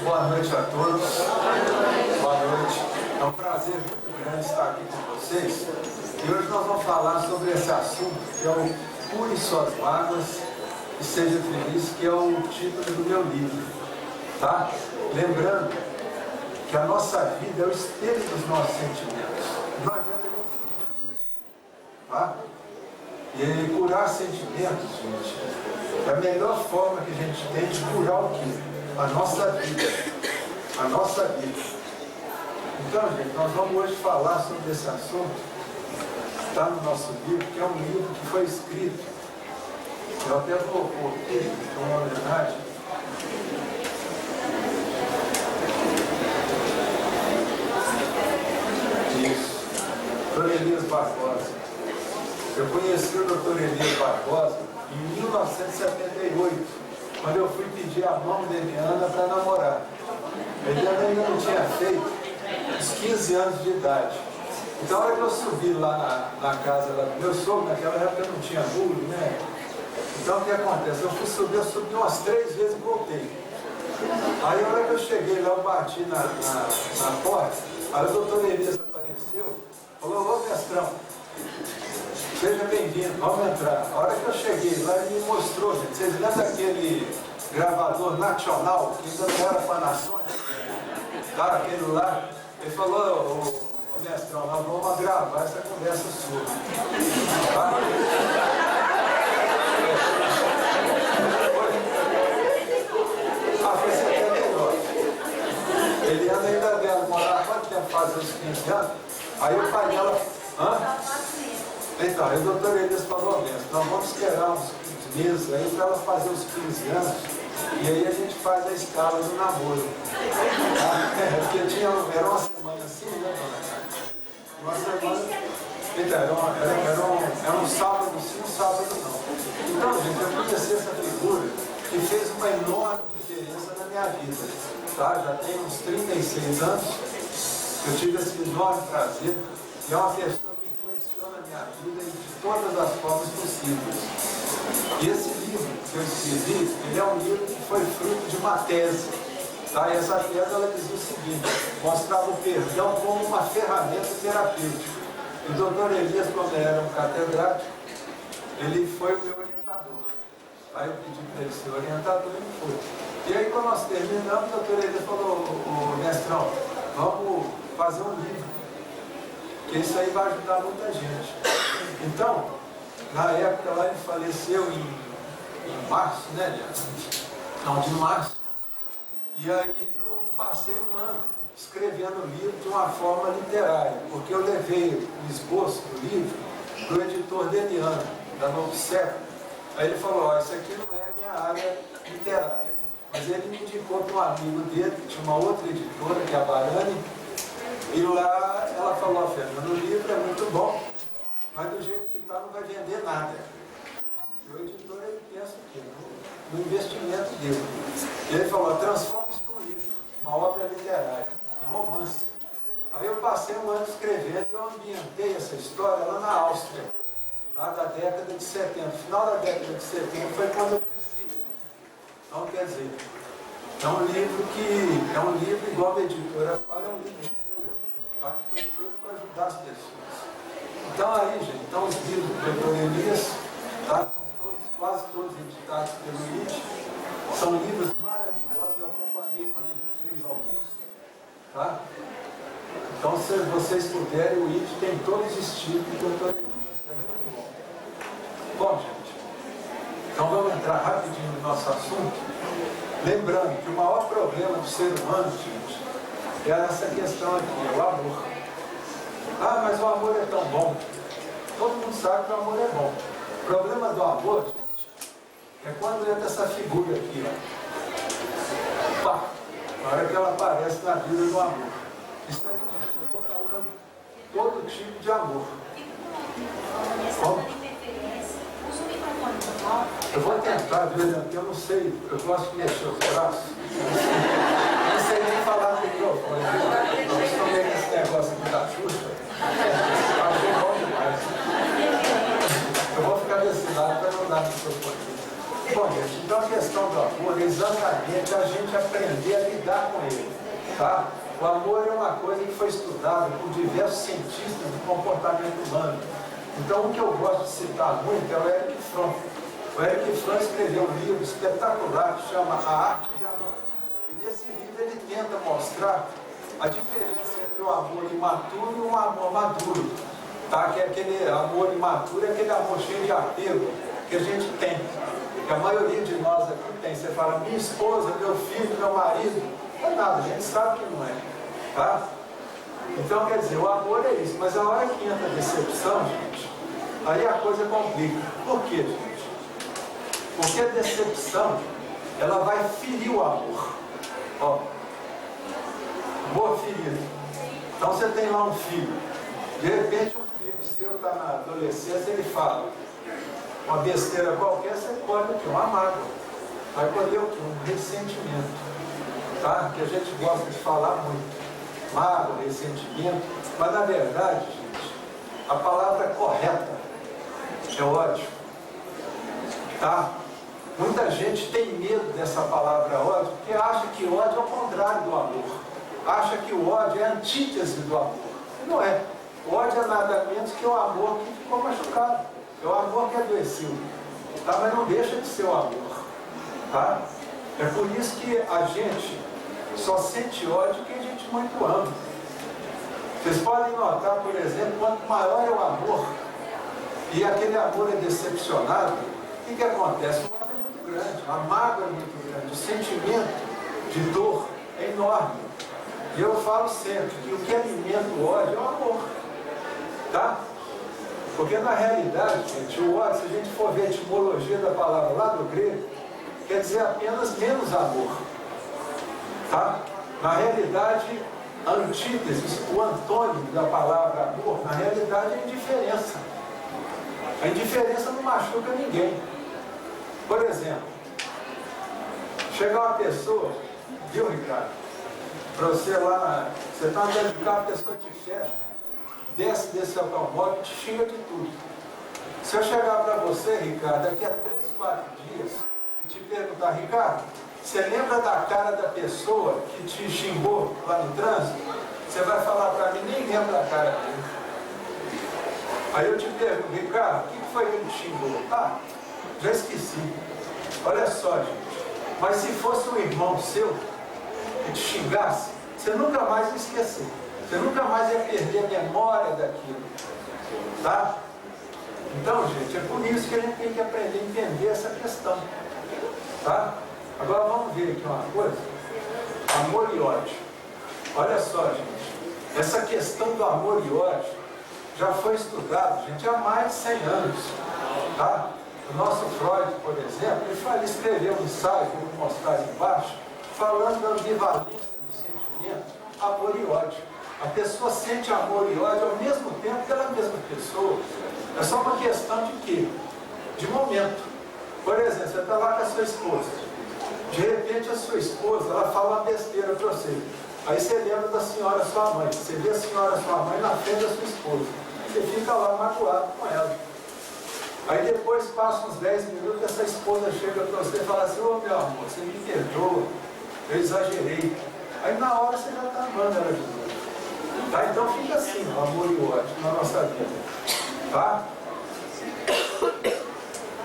Boa noite a todos. Boa noite. É um prazer muito grande estar aqui com vocês. E hoje nós vamos falar sobre esse assunto, que é o Cure Suas Mágoas e Seja Feliz, que é o título do meu livro. Tá? Lembrando que a nossa vida é o espelho dos nossos sentimentos. Não adianta nem fugir disso. Tá? E curar sentimentos, gente, é a melhor forma que a gente tem de curar o quê? A nossa vida. A nossa vida. Então, gente, nós vamos hoje falar sobre esse assunto que está no nosso livro, que é um livro que foi escrito. Eu até vou pôr aqui, uma homenagem. Isso. Dr. Elias Barbosa. Eu conheci o Dr. Elias Barbosa em 1978, quando eu fui pedir a mão de Eliana para namorar. Eliana ainda não tinha feito uns 15 anos de idade. Então, a hora que eu subi lá na casa lá do meu sogro, naquela época não tinha muro, né? Então, o que acontece? Eu subi umas 3 vezes e voltei. Aí, a hora que eu cheguei lá, eu bati na porta, aí o doutor Elias apareceu, falou: ô mestrão, seja bem-vindo, vamos entrar. A hora que eu cheguei lá, ele me mostrou, gente, vocês lembram daquele gravador nacional, que ainda não era Panasonic, tá? Aquele lá, ele falou: ô mestrão, nós vamos gravar essa conversa sua. Tá? Foi 79. Eliana ainda dela morar quanto tempo faz uns 15 anos? Aí o pai dela. Hã? Então, aí o doutor Elias falou mesmo, nós vamos esperar uns meses aí para ela fazer os 15 anos e aí a gente faz a escala do namoro. Porque era uma semana assim, né, dona? Uma semana. Então, era um sábado sim, um sábado não. Então, gente, eu conheci essa figura que fez uma enorme diferença na minha vida. Tá? Já tem uns 36 anos, eu tive esse enorme prazer, e é uma pessoa que influenciou na minha vida de todas as formas possíveis. E esse livro que eu escrevi, ele é um livro que foi fruto de uma tese. Tá? E essa tese, ela dizia o seguinte: mostrava o perdão como uma ferramenta terapêutica. O doutor Elias, quando era um catedrático, ele foi o meu orientador. Aí eu pedi para ele ser orientador e ele foi. E aí, quando nós terminamos, o doutor Elias falou: ô mestrão, vamos fazer um livro, que isso aí vai ajudar muita gente. Então, na época lá, ele faleceu em março, né, Liana? Não, de março. E aí eu passei um ano escrevendo o livro de uma forma literária, porque eu levei o esboço do livro para o editor Deliano, da Novo Século. Aí ele falou: ó, isso aqui não é a minha área literária. Mas ele me indicou para um amigo dele, que tinha uma outra editora, que é a Barani, e lá ela falou: ó, Fernando, o livro é muito bom, mas do jeito que está não vai vender nada. E o editor, ele pensa o quê? No investimento dele. E ele falou: transforma isso num livro, uma obra literária, um romance. Aí eu passei um ano escrevendo, eu ambientei essa história lá na Áustria, lá da década de 70. Final da década de 70 foi quando eu conheci. Então, quer dizer, é um livro igual a editora fala, é um livro de cura, tá? Que foi feito para ajudar as pessoas. Então aí, gente, os livros do doutor Elias, tá? São quase todos editados pelo IT. São livros maravilhosos, eu acompanhei quando ele fez alguns. Tá? Então, se vocês puderem, o IT tem todos os estilos do doutor Elias. É muito bom. Bom, gente, então vamos entrar rapidinho no nosso assunto. Lembrando que o maior problema do ser humano, gente, é essa questão aqui, é o amor. Ah, mas o amor é tão bom. Todo mundo sabe que o amor é bom. O problema do amor, gente, é quando entra essa figura aqui, ó. Pá, na hora que ela aparece na vida do amor. Isso aqui, gente, eu estou falando todo tipo de amor. Como? Eu vou tentar, viu, porque eu não sei, eu gosto de mexer os braços. Eu não sei nem falar no microfone. Eu estou vendo esse negócio aqui da Xuxa. Achei bom demais. Eu vou ficar desse lado para não dar microfone. Bom, gente, então a questão do amor é exatamente a gente aprender a lidar com ele, tá? O amor é uma coisa que foi estudada por diversos cientistas do comportamento humano. Então, o que eu gosto de citar muito é o Erich Fromm. O Erich Fromm escreveu um livro espetacular que chama A Arte de Amar. E nesse livro ele tenta mostrar a diferença entre o amor imaturo e o amor maduro. Tá? Que é aquele amor imaturo, é aquele amor cheio de apego que a gente tem. Que a maioria de nós aqui tem. Você fala, minha esposa, meu filho, meu marido. Não é nada, a gente sabe que não é. Tá? Então, quer dizer, o amor é isso. Mas a hora que entra a decepção, gente, aí a coisa complica. Por quê, gente? Porque a decepção, ela vai ferir o amor. Ó, boa ferida. Então você tem lá um filho. De repente um filho seu está na adolescência, ele fala uma besteira qualquer, você pode o quê? Uma mágoa. Vai poder o quê? Um ressentimento. Tá? Que a gente gosta de falar muito. Mágoa, ressentimento. Mas na verdade, gente, a palavra correta é ódio. Tá? Muita gente tem medo dessa palavra ódio, porque acha que ódio é o contrário do amor. Acha que o ódio é a antítese do amor. E não é. O ódio é nada menos que o amor que ficou machucado. É o amor que adoeceu. Tá? Mas não deixa de ser o amor. Tá? É por isso que a gente só sente ódio quem a gente muito ama. Vocês podem notar, por exemplo, quanto maior é o amor e aquele amor é decepcionado, o que acontece? O amor é muito grande, a mágoa é muito grande, o sentimento de dor é enorme. E eu falo sempre que o que alimenta o ódio é o amor. Tá? Porque na realidade, gente, o ódio, se a gente for ver a etimologia da palavra lá do grego, quer dizer apenas menos amor. Tá? Na realidade, a antítese, o antônimo da palavra amor, na realidade é indiferença. A indiferença não machuca ninguém. Por exemplo, chegar uma pessoa, viu, Ricardo? Para você lá, você está andando de carro, a pessoa te fecha, desce desse automóvel e te xinga de tudo. Se eu chegar para você, Ricardo, daqui a 3, 4 dias, e te perguntar, Ricardo, você lembra da cara da pessoa que te xingou lá no trânsito? Você vai falar para mim, nem lembro da cara dele. Aí eu te pergunto, Ricardo, o que foi que ele xingou? Ah, já esqueci. Olha só, gente. Mas se fosse um irmão seu que te xingasse, você nunca mais ia esquecer. Você nunca mais ia perder a memória daquilo. Tá? Então, gente, é por isso que a gente tem que aprender a entender essa questão. Tá? Agora vamos ver aqui uma coisa. Amor e ódio. Olha só, gente. Essa questão do amor e ódio já foi estudado, gente, há mais de 100 anos. Tá? O nosso Freud, por exemplo, ele escreveu um ensaio, que eu vou mostrar aí embaixo, falando da ambivalência do sentimento, amor e ódio. A pessoa sente amor e ódio ao mesmo tempo pela mesma pessoa. É só uma questão de quê? De momento. Por exemplo, você está lá com a sua esposa. De repente a sua esposa, ela fala uma besteira para você. Aí você lembra da senhora sua mãe. Você vê a senhora sua mãe na frente da sua esposa. Você fica lá magoado com ela. Aí depois passa uns 10 minutos, essa esposa chega para você e fala assim, ô meu amor, você me perdoa, eu exagerei. Aí na hora você já está amando ela de novo. Tá? Então fica assim, o amor e o ódio na nossa vida. Tá?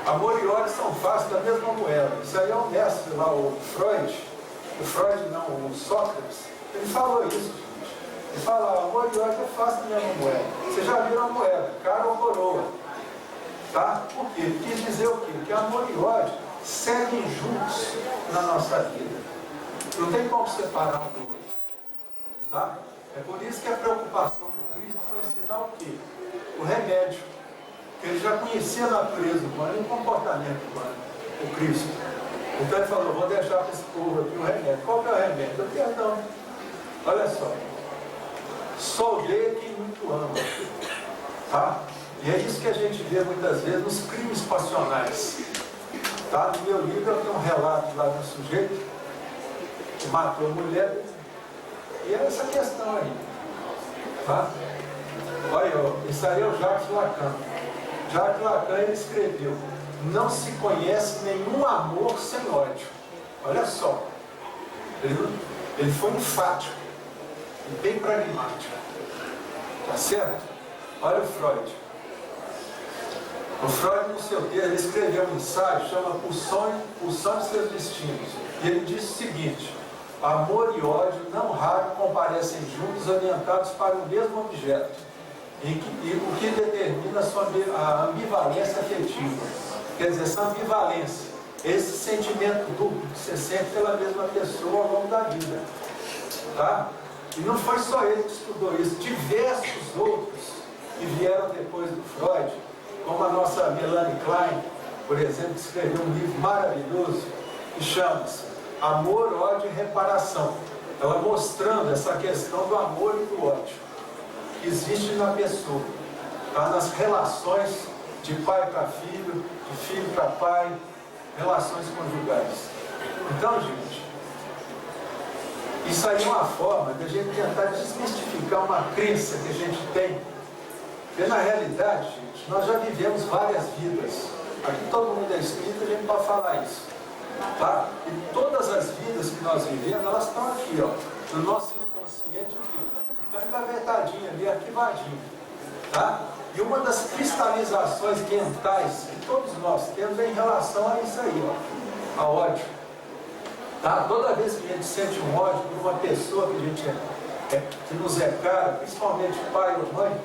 Amor e ódio são faces da mesma moeda. Isso aí é um mestre lá, o Freud não, o Sócrates, ele falou isso, gente. Ele fala, amor e ódio é face da mesma moeda. Você já viu a moeda, cara ou coroa. Tá? Por quê? Ele quis dizer o quê? Que amor e ódio seguem juntos na nossa vida. Não tem como separar um do outro. Tá? É por isso que a preocupação do Cristo foi ensinar o quê? O remédio. Ele já conhecia a natureza humana e o comportamento humano, o Cristo. Então ele falou, vou deixar para esse povo aqui o remédio. Qual que é o remédio? O perdão. Olha só. Só odeia quem muito ama. Tá? E é isso que a gente vê muitas vezes nos crimes passionais. Tá? No meu livro eu tenho um relato lá de um sujeito que matou a mulher. E é essa questão aí. Tá? Olha, isso aí é o Jacques Lacan. Jacques Lacan ele escreveu não se conhece nenhum amor sem ódio. Olha só, ele foi enfático e bem pragmático. Tá certo? Olha o Freud. O Freud, no seu texto, ele escreveu um ensaio, chama Pulsão e seus Destinos. E ele disse o seguinte: amor e ódio não raro comparecem juntos, orientados para o mesmo objeto, e o que determina a ambivalência afetiva. Quer dizer, essa ambivalência, esse sentimento duplo que você sente pela mesma pessoa ao longo da vida. Tá? E não foi só ele que estudou isso, diversos outros que vieram depois do Freud, como a nossa Melanie Klein, por exemplo, que escreveu um livro maravilhoso que chama-se Amor, Ódio e Reparação. Ela mostrando essa questão do amor e do ódio que existe na pessoa, tá? Nas relações de pai para filho, de filho para pai, relações conjugais. Então, gente, isso aí é uma forma de a gente tentar desmistificar uma crença que a gente tem. Porque na realidade, gente, nós já vivemos várias vidas. Aqui todo mundo é espírita, a gente pode falar isso. Tá? E todas as vidas que nós vivemos, elas estão aqui, ó, no nosso inconsciente, estão engavetadinhas ali, arquivadinhas. Tá? E uma das cristalizações mentais que todos nós temos é em relação a isso aí, ó, a ódio. Tá? Toda vez que a gente sente um ódio por uma pessoa que a gente que nos é cara, principalmente pai ou mãe,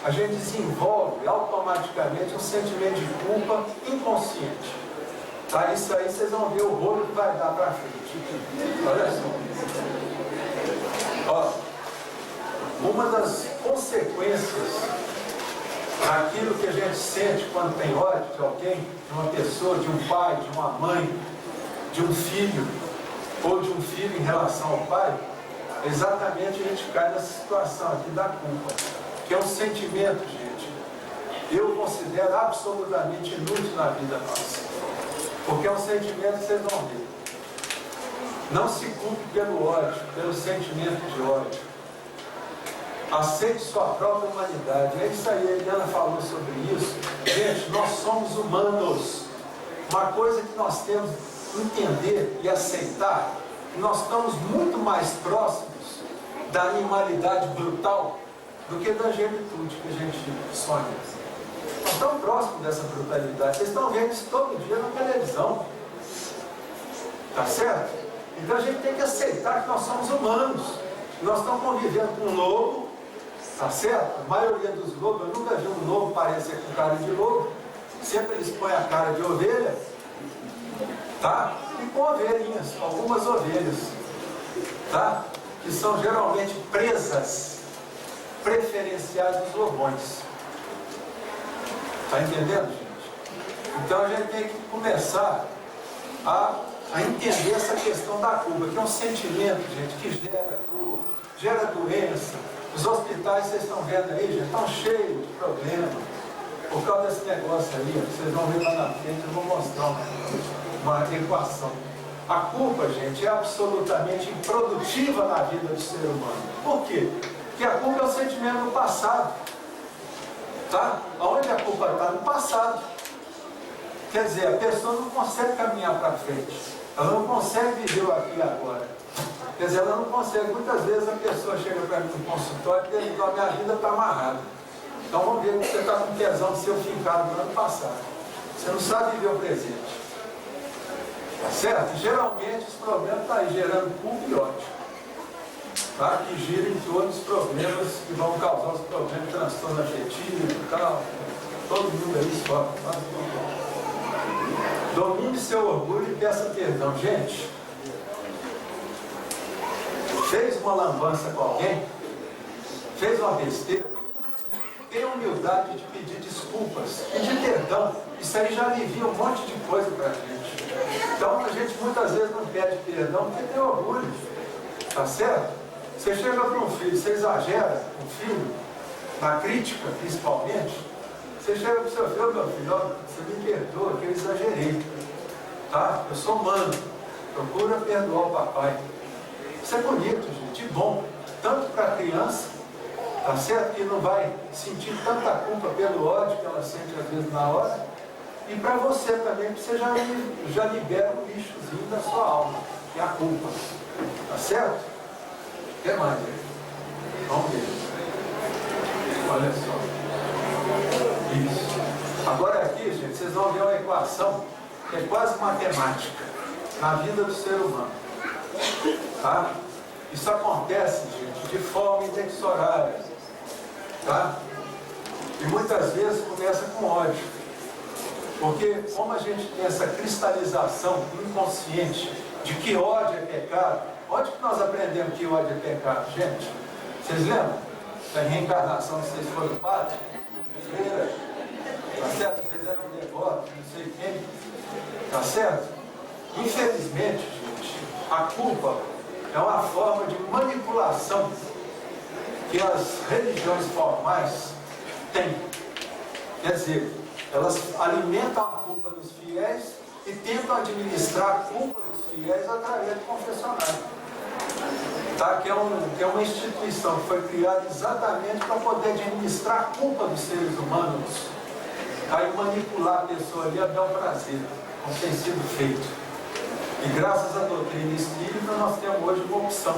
a gente desenvolve automaticamente um sentimento de culpa inconsciente. Tá? Isso aí vocês vão ver o rolo que vai dar para frente. Olha só. Ó, uma das consequências daquilo que a gente sente quando tem ódio de alguém, de uma pessoa, de um pai, de uma mãe, de um filho, ou de um filho em relação ao pai, exatamente a gente cai nessa situação aqui da culpa, que é um sentimento, gente, eu considero absolutamente inútil na vida nossa, porque é um sentimento que vocês vão ver. Não se culpe pelo ódio, pelo sentimento de ódio. Aceite sua própria humanidade. É isso aí, a Eliana falou sobre isso. Gente, nós somos humanos. Uma coisa que nós temos que entender e aceitar, que nós estamos muito mais próximos da animalidade brutal do que da angelitude que a gente sonha. Nós estamos próximos dessa brutalidade. Vocês estão vendo isso todo dia na televisão. Tá certo? Então a gente tem que aceitar que nós somos humanos. Nós estamos convivendo com um lobo. Tá certo? A maioria dos lobos, eu nunca vi um lobo parecer com cara de lobo. Sempre eles põem a cara de ovelha. Tá? E com ovelhinhas, algumas ovelhas. Tá? Que são geralmente presas preferenciais dos lobões. Tá entendendo, gente? Então a gente tem que começar a entender essa questão da culpa, que é um sentimento, gente, que gera dor, gera doença. Os hospitais, vocês estão vendo aí, gente, estão cheios de problemas por causa desse negócio aí. Vocês vão ver lá na frente, eu vou mostrar uma equação. A culpa, gente, é absolutamente improdutiva na vida do ser humano. Por quê? Porque a culpa é o sentimento do passado. Tá? Aonde a culpa está? No passado. Quer dizer, a pessoa não consegue caminhar para frente. Ela não consegue viver o aqui e agora. Quer dizer, ela não consegue. Muitas vezes a pessoa chega para mim no consultório e diz: a minha vida está amarrada. Então vamos ver que você está com tesão de ser ficado no ano passado. Você não sabe viver o presente. Tá certo? Geralmente os problemas estão aí gerando culpa e ódio. Tá? Que gira em todos os problemas que vão causar os problemas de transtorno afetivo e tal. Todo mundo aí sofre. Tá? Domine seu orgulho e peça perdão. Gente, fez uma lambança com alguém, fez uma besteira, tenha humildade de pedir desculpas, pedir perdão. Isso aí já alivia um monte de coisa pra gente. Então a gente muitas vezes não pede perdão porque tem orgulho. Tá certo? Você chega para um filho, você exagera com o filho, na crítica principalmente, você chega para o seu filho: meu filho, ó, você me perdoa que eu exagerei. Tá? Eu sou humano. Procura perdoar o papai. Isso é bonito, gente, e bom. Tanto para a criança, tá certo? Que não vai sentir tanta culpa pelo ódio que ela sente às vezes na hora, E para você também, porque você já libera o lixozinho da sua alma, que é a culpa. Tá certo? O que mais, gente? Vamos ver. Olha só. Isso. Agora aqui, gente, vocês vão ver uma equação que é quase matemática na vida do ser humano. Tá? Isso acontece, gente, de forma inexorável. Tá? E muitas vezes começa com ódio. Porque como a gente tem essa cristalização inconsciente de que ódio é pecado, onde que nós aprendemos que ódio é pecado, gente? Vocês lembram da reencarnação, vocês foram padre, freira, tá certo? Vocês eram devotos, não sei quem, tá certo? Infelizmente, gente, a culpa é uma forma de manipulação que as religiões formais têm. Quer dizer, elas alimentam a culpa dos fiéis e tentam administrar a culpa dos fiéis através do confessionário. Tá? Que é uma instituição que foi criada exatamente para poder administrar a culpa dos seres humanos, tá? E manipular a pessoa ali a bel prazer, como tem sido feito. E graças à doutrina espírita nós temos hoje uma opção,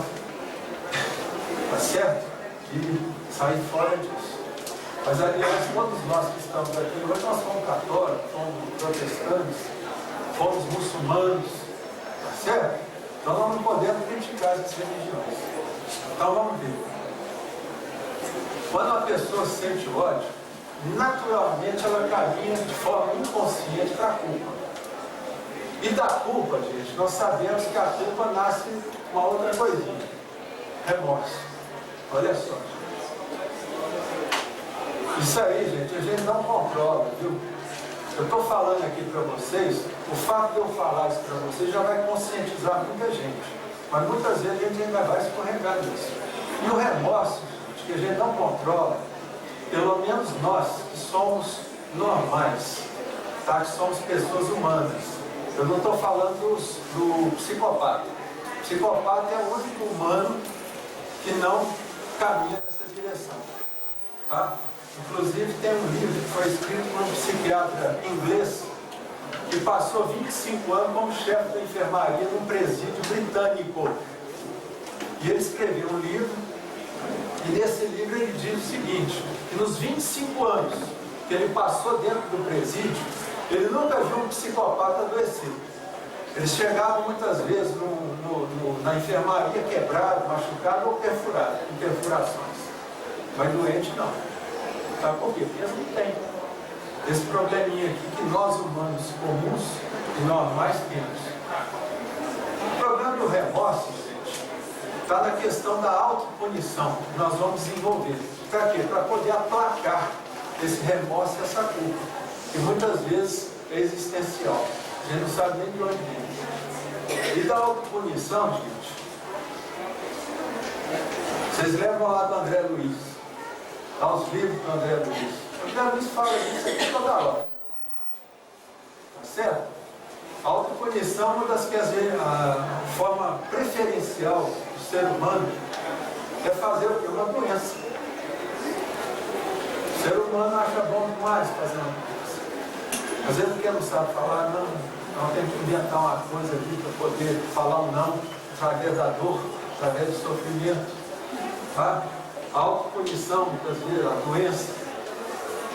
tá certo? De sair fora disso. Mas, aliás, todos nós que estamos aqui hoje, nós fomos católicos, fomos protestantes, fomos muçulmanos, tá certo? Então nós não podemos criticar essas religiões. Então vamos ver. Quando a pessoa sente ódio, naturalmente ela caminha de forma inconsciente para a culpa. E da culpa, gente, nós sabemos que a culpa nasce uma outra coisinha. Remorso. Olha só. Isso aí, gente, a gente não controla, viu? Eu estou falando aqui para vocês, o fato de eu falar isso para vocês já vai conscientizar muita gente. Mas muitas vezes a gente ainda vai escorregar nisso. E o remorso, gente, que a gente não controla, pelo menos nós que somos normais, tá? Que somos pessoas humanas. Eu não estou falando do psicopata. O psicopata é o único humano que não caminha nessa direção. Tá? Inclusive tem um livro que foi escrito por um psiquiatra inglês que passou 25 anos como chefe da enfermaria num presídio britânico. E ele escreveu um livro, e nesse livro ele diz o seguinte, que nos 25 anos que ele passou dentro do presídio, ele nunca viu um psicopata adoecer. Eles chegavam muitas vezes na enfermaria quebrado, machucado ou perfurado, com perfurações. Mas doente não. Sabe por quê? Porque eles não têm esse probleminha aqui que nós humanos comuns e normais temos. O problema do remorso, gente, está na questão da autopunição que nós vamos desenvolver. Para quê? Para poder aplacar esse remorso e essa culpa, que muitas vezes é existencial. A gente não sabe nem de onde vem. E da autopunição, gente, vocês lembram lá do André Luiz, aos livros do André Luiz. O André Luiz fala disso aqui toda hora. Tá certo? A autopunição é uma das que a forma preferencial do ser humano é fazer o quê? Uma doença. O ser humano acha bom demais fazer uma doença. Às vezes porque não sabe falar, não tem que inventar uma coisa ali para poder falar um não, através da dor, através do sofrimento. Tá? A autopunição, muitas vezes, a doença,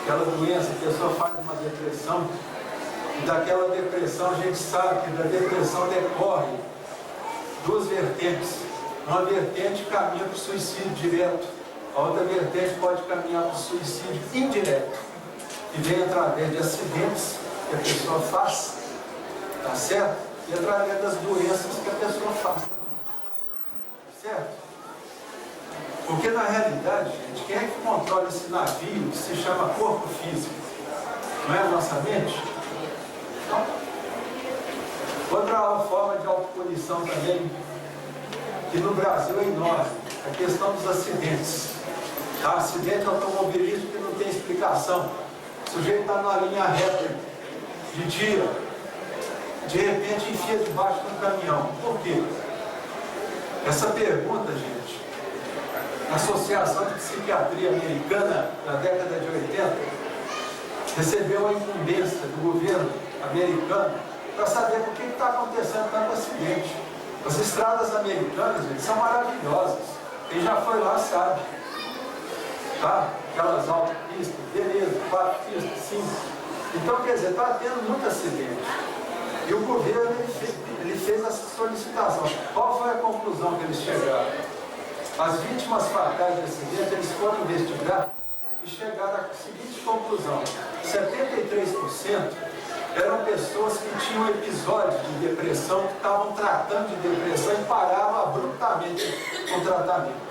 aquela doença, a pessoa faz uma depressão, e daquela depressão a gente sabe que da depressão decorre duas vertentes. Uma vertente caminha para o suicídio direto, a outra vertente pode caminhar para o suicídio indireto, que vem através de acidentes que a pessoa faz, tá certo? E através das doenças que a pessoa faz, certo? Porque na realidade, gente, quem é que controla esse navio que se chama corpo físico? Não é a nossa mente? Não. Outra forma de autopunição também, que no Brasil é enorme, a questão dos acidentes. Tá? Acidente automobilístico que não tem explicação. O sujeito está numa linha reta de dia, de repente enfia debaixo de um caminhão. Por quê? Essa pergunta, gente, a Associação de Psiquiatria Americana, na década de 80, recebeu a incumbência do governo americano para saber o que está acontecendo tanto acidente. As estradas americanas, gente, são maravilhosas. Quem já foi lá sabe. Tá? Aquelas autopistas, beleza, 4 pistas, 5. Então, quer dizer, está tendo muito acidente. E o governo ele fez essa solicitação. Qual foi a conclusão que eles chegaram? As vítimas fatais de acidente, eles foram investigar e chegaram à seguinte conclusão: 73% eram pessoas que tinham episódios de depressão, que estavam tratando de depressão e pararam abruptamente com o tratamento.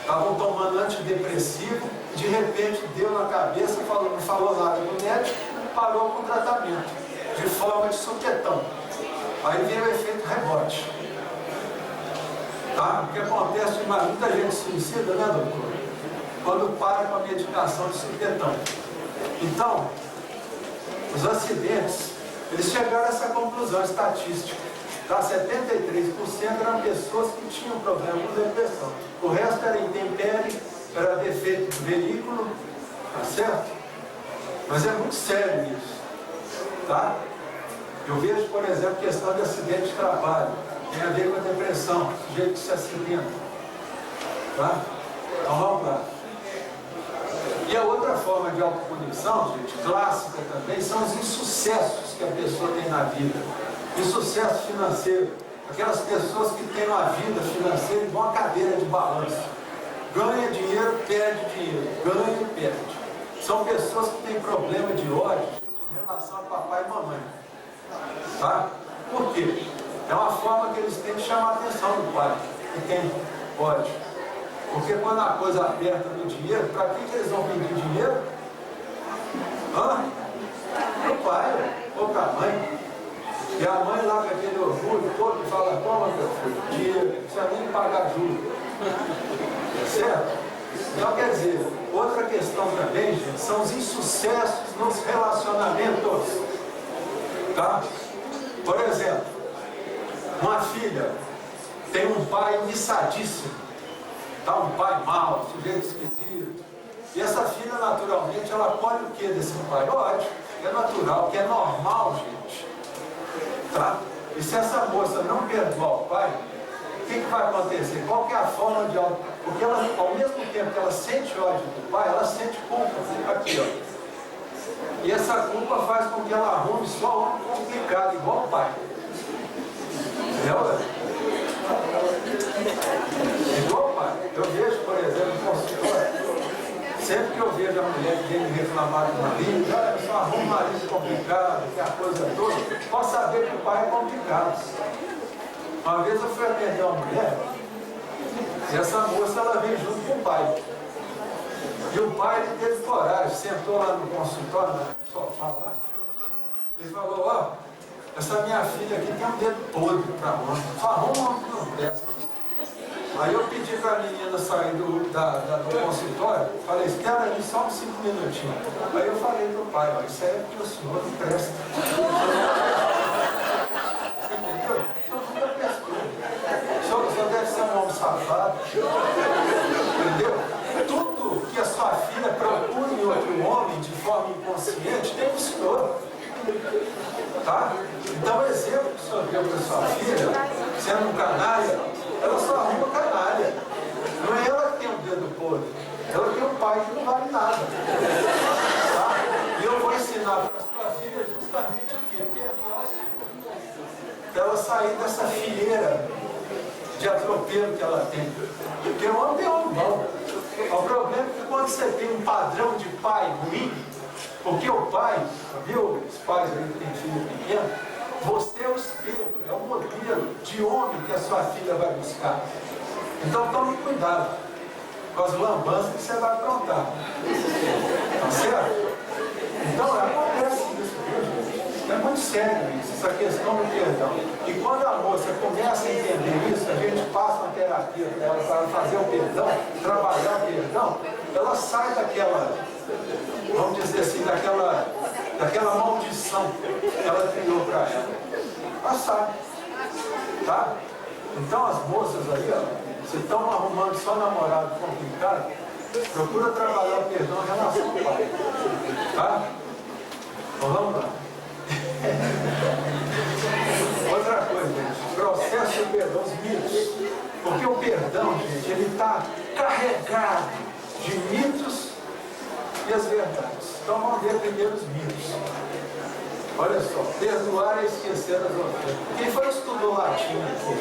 Estavam tomando antidepressivo, de repente deu na cabeça, não falou nada do médico, parou com o tratamento, de forma de supetão. Aí veio o efeito rebote. Tá? O que acontece demais, muita gente suicida, né, doutor? Quando para com a medicação de supetão. Então, os acidentes, eles chegaram a essa conclusão estatística. Tá? 73% eram pessoas que tinham problema com depressão. O resto era intempérie, era defeito do veículo, tá certo? Mas é muito sério isso. Tá? Eu vejo, por exemplo, questão de acidente de trabalho. Tem a ver com a depressão, o sujeito que se acidenta. Tá? Então vamos lá. E a outra forma de autopunição, gente, clássica também, são os insucessos que a pessoa tem na vida. Insucesso financeiro. Aquelas pessoas que têm uma vida financeira igual uma cadeira de balanço. Ganha dinheiro, perde dinheiro. Ganha e perde. São pessoas que têm problema de ódio em relação a papai e mamãe. Tá? Por quê? É uma forma que eles têm de chamar a atenção do pai, que tem ódio. Porque quando a coisa aperta no dinheiro, para que eles vão pedir dinheiro? Para o pai ou para a mãe. E a mãe lá com aquele orgulho todo fala: toma, meu filho, dinheiro, não precisa nem pagar juros. Certo? Então, quer dizer, outra questão também, gente, são os insucessos nos relacionamentos. Tá? Por exemplo, uma filha tem um pai miçadíssimo, tá? Um pai mau, sujeito esquisito. E essa filha, naturalmente, ela colhe o que desse pai? Ódio, que é natural, que é normal, gente. Tá? E se essa moça não perdoar o pai, o que vai acontecer? Qual que é a forma de ódio? Porque ela, ao mesmo tempo que ela sente ódio do pai, ela sente culpa. Aqui, ó. E essa culpa faz com que ela arrume só um complicado, igual o pai. Entendeu? Igual o pai. Eu vejo, por exemplo, no consultório, sempre que eu vejo a mulher que vem me reclamar do marido, olha, só arruma um marido complicado, que é a coisa toda, pode saber que o pai é complicado. Uma vez eu fui atender uma mulher, e essa moça, ela veio junto com o pai. E o pai, ele teve coragem, sentou lá no consultório, no sofá lá, ele falou: ó, essa minha filha aqui tem um dedo podre pra mão, só arruma que não presta. Aí eu pedi para a menina sair do consultório, falei: espera ali só uns 5 minutinhos. Aí eu falei pro pai: ó, isso aí é porque o senhor não presta. Você entendeu? O senhor nunca prestou. O senhor deve ser um homem safado. Entendeu? Tudo que a sua filha procura em outro homem de forma inconsciente tem o senhor. Tá? Então o exemplo que o senhor deu para sua filha, sendo um canalha, ela só arruma canalha. Não é ela que tem um dedo podre, ela tem um pai que não vale nada. Tá? E eu vou ensinar para a sua filha justamente o quê? Para ela sair dessa fileira de atropelo que ela tem. Porque o homem é homem bom. O problema é que quando você tem um padrão de pai ruim, porque o pai, viu, os pais aí que têm filho pequeno, você é o espelho, é o modelo de homem que a sua filha vai buscar. Então tome cuidado com as lambanças que você vai aprontar. Tá certo? Então acontece isso, viu, gente? É muito sério isso, essa questão do perdão. E quando a moça começa a entender isso, a gente passa uma terapia para ela para fazer o perdão, trabalhar o perdão, ela sai daquela, vamos dizer assim, daquela maldição que ela criou para ela. Ela sai. Tá? Então as moças aí, ó, se estão arrumando só namorado complicado, procura trabalhar o perdão em relação ao pai. Tá? Vamos lá. Outra coisa, gente, processo de perdão, os mitos. Porque o perdão, gente, ele está carregado de mitos e as verdades. Então vamos ver primeiro os mitos. Olha só, perdoar e esquecer as ofensas. Quem foi que estudou latim aqui?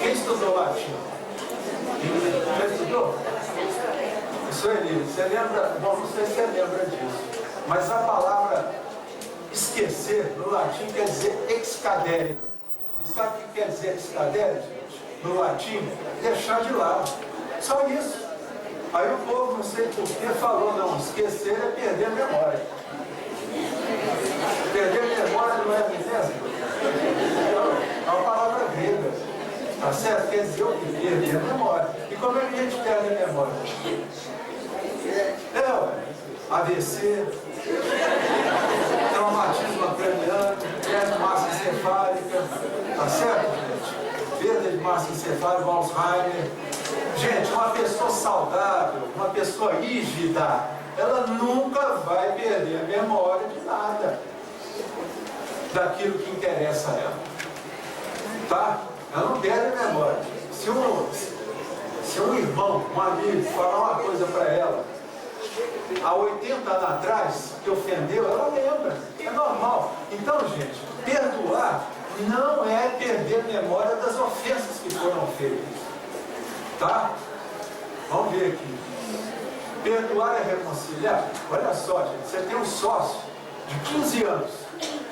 Quem estudou latim? Já estudou? Isso é livre. Você lembra? Bom, não sei se você lembra disso. Mas a palavra esquecer no latim quer dizer excadere. E sabe o que quer dizer excadere, gente? No latim, deixar de lado. Só isso. Aí o povo, não sei por que, falou, não, esquecer é perder a memória. Perder a memória não é amnésia? É uma palavra grega. Tá certo? Quer dizer o que? Perder a memória. E como é que a gente perde a memória? AVC, traumatismo craniano, perda de massa encefálica, tá certo, gente? Perda de massa encefálica, Alzheimer. Gente, uma pessoa saudável, uma pessoa rígida, ela nunca vai perder a memória de nada, daquilo que interessa a ela. Tá? Ela não perde a memória. Se um irmão, um amigo, falar uma coisa para ela, há 80 anos atrás, que ofendeu, ela lembra. É normal. Então, gente, perdoar não é perder a memória das ofensas que foram feitas. Tá? Vamos ver aqui. Perdoar é reconciliar. Olha só, gente, você tem um sócio de 15 anos.